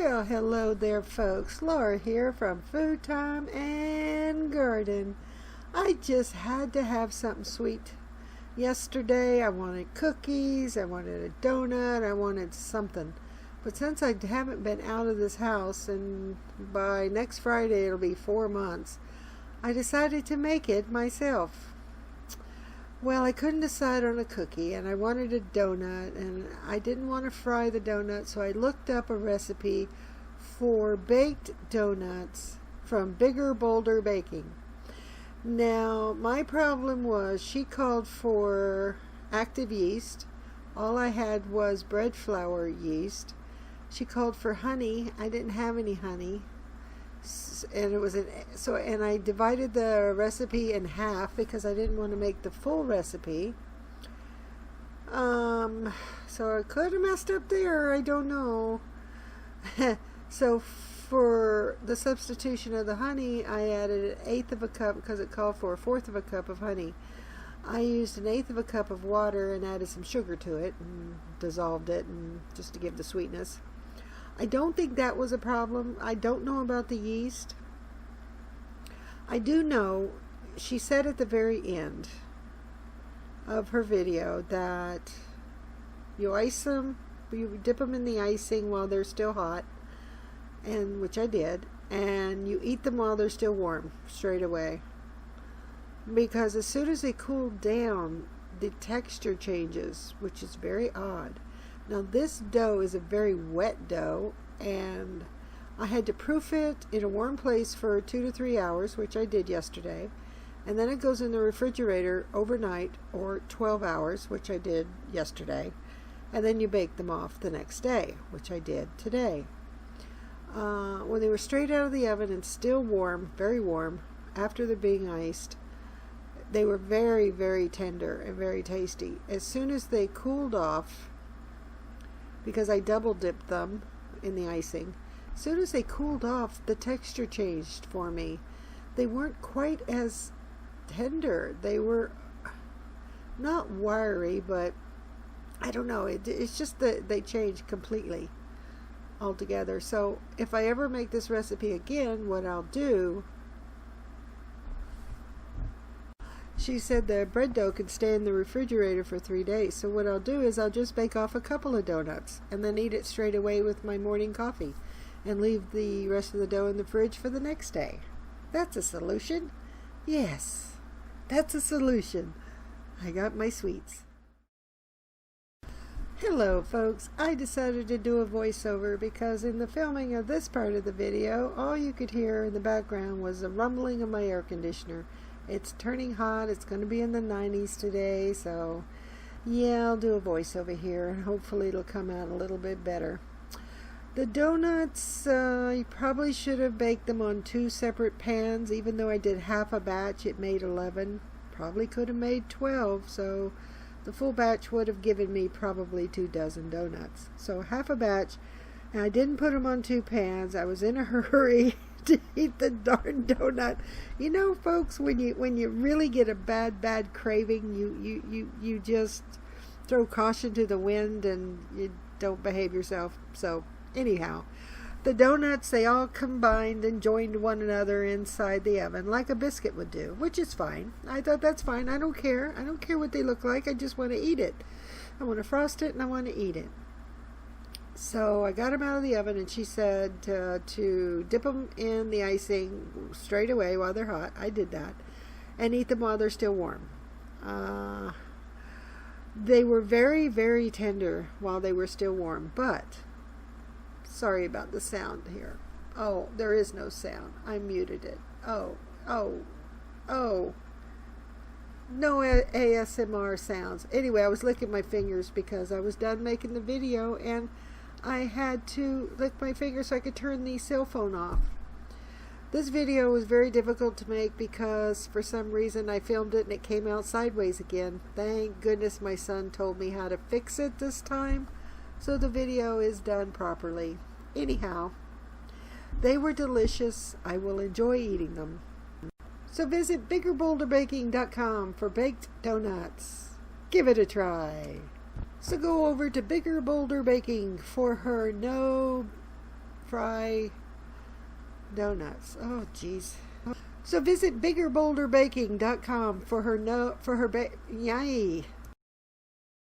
Well, hello there, folks. Laura here from FoodThyme&Garden. I just had to have something sweet. Yesterday, I wanted cookies, I wanted a donut, I wanted something. But since I haven't been out of this house, and by next Friday it'll be 4 months, I decided to make it myself. Well, I couldn't decide on a cookie, and I wanted a donut, and I didn't want to fry the donut, so I looked up a recipe for baked donuts from Bigger Bolder Baking. Now, my problem was she called for active yeast. All I had was bread flour yeast. She called for honey. I didn't have any honey. And I divided the recipe in half because I didn't want to make the full recipe. So I could have messed up there, I don't know. So for the substitution of the honey, I added 1/8 of a cup because it called for 1/4 of a cup of honey. I used 1/8 of a cup of water and added some sugar to it and dissolved it, and just to give the sweetness. I don't think that was a problem. I don't know about the yeast. I do know she said at the very end of her video that you ice them, you dip them in the icing while they're still hot, and which I did, and you eat them while they're still warm straight away. Because as soon as they cool down, the texture changes, which is very odd. Now this dough is a very wet dough, and I had to proof it in a warm place for 2 to 3 hours, which I did yesterday, and then it goes in the refrigerator overnight, or 12 hours, which I did yesterday, and then you bake them off the next day, which I did today. When they were straight out of the oven and still warm, very warm, after they're being iced, they were very, very tender and very tasty. As soon as they cooled off, because I double dipped them in the icing, as soon as they cooled off, the texture changed for me. They weren't quite as tender. They were not wiry, but I don't know. It's just that they changed completely altogether. So if I ever make this recipe again, what I'll do, she said the bread dough can stay in the refrigerator for 3 days. So what I'll do is I'll just bake off a couple of donuts and then eat it straight away with my morning coffee and leave the rest of the dough in the fridge for the next day. That's a solution. Yes, that's a solution. I got my sweets. Hello folks, I decided to do a voiceover because in the filming of this part of the video, all you could hear in the background was the rumbling of my air conditioner. It's turning hot. It's going to be in the 90s today, so yeah, I'll do a voiceover here and hopefully it'll come out a little bit better. The donuts, you probably should have baked them on 2 separate pans. Even though I did half a batch, it made 11. Probably could have made 12, so the full batch would have given me probably 2 dozen donuts. So half a batch, and I didn't put them on 2 pans. I was in a hurry to eat the darn donut. You know, folks, when you really get a bad craving, you just throw caution to the wind and you don't behave yourself. So anyhow, the donuts, they all combined and joined one another inside the oven like a biscuit would do, which is fine. I thought that's fine. I don't care. I don't care what they look like. I just want to eat it. I want to frost it and I want to eat it. So I got them out of the oven, and she said to dip them in the icing straight away while they're hot. I did that. And eat them while they're still warm. They were very, very tender while they were still warm, but sorry about the sound here. Oh, there is no sound. I muted it. Oh. No ASMR sounds. Anyway, I was licking my fingers because I was done making the video, and I had to lick my fingers so I could turn the cell phone off. This video was very difficult to make because for some reason I filmed it and it came out sideways again. Thank goodness my son told me how to fix it this time, so the video is done properly. Anyhow, they were delicious. I will enjoy eating them. So visit biggerbolderbaking.com for baked donuts. Give it a try. So go over to Bigger Bolder Baking for her fry doughnuts. Oh, jeez. So visit biggerboulderbaking.com for her yay.